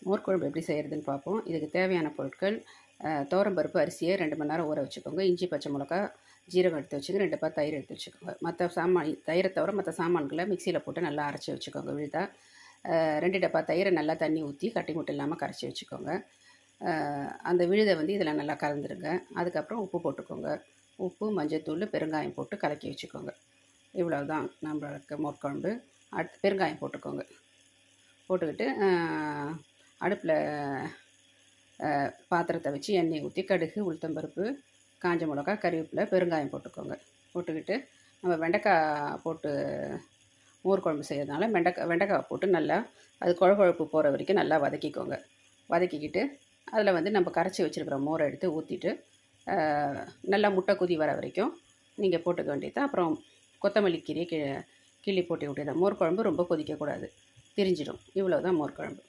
மோர் குழம்பு எப்படி செய்கிறதுன்னு பார்ப்போம். இதுக்கு தேவையான பொருட்கள் துவரம்பருப்பு அரிசியை 2 மணி நேரம் ஊற வச்சுக்கோங்க. இஞ்சி, பச்சை மிளகா, ஜீரகம் எடுத்து வச்சுக்கோங்க. 2 டப்பா தயிர் எடுத்து வச்சுக்கோங்க. மற்ற சாமான் தயிரை தவிர மற்ற சாமான்களை மிக்சியில் போட்டு நல்லா அரைச்சி வச்சுக்கோங்க விழுதா. 2 டப்பா தயிரை நல்லா தண்ணி ஊற்றி கட்டி முட்டை இல்லாமல் கரைச்சி வச்சுக்கோங்க. அந்த விழுதை வந்து இதில் நல்லா கலந்துருங்க. அதுக்கப்புறம் உப்பு போட்டுக்கோங்க. உப்பு, மஞ்சத்தூள், பெருங்காயம் போட்டு கலக்கி வச்சுக்கோங்க. இவ்வளவுதான் நம்மளுக்கு மோர் குழம்பு. அடுத்து பெருங்காயம் போட்டுக்கோங்க. போட்டுக்கிட்டு அடுப்பில் பாத்திரத்தை வச்சு எண்ணெய் ஊற்றி கடுகு, உளுத்தம்பருப்பு, காஞ்ச மிளகா, கறிவேப்பிலை, பெருங்காயம் போட்டுக்கோங்க. போட்டுக்கிட்டு நம்ம வெண்டைக்காய் போட்டு மோர் குழம்பு செய்கிறதுனால வெண்டைக்காய் போட்டு நல்லா அது கொழப்பு போகிற வரைக்கும் நல்லா வதக்கிக்கோங்க. வதக்கிக்கிட்டு அதில் வந்து நம்ம கரைச்சி வச்சுருக்கிற மோரை எடுத்து ஊற்றிட்டு நல்லா முட்டை கொதி வர வரைக்கும் நீங்கள் போட்டுக்க வேண்டியது. அப்புறம் கொத்தமல்லி கீரையை கிள்ளி போட்டு விட்டுதான். மோர் குழம்பு ரொம்ப கொதிக்கக்கூடாது, திரிஞ்சிடும். இவ்வளோ தான் மோர் குழம்பு.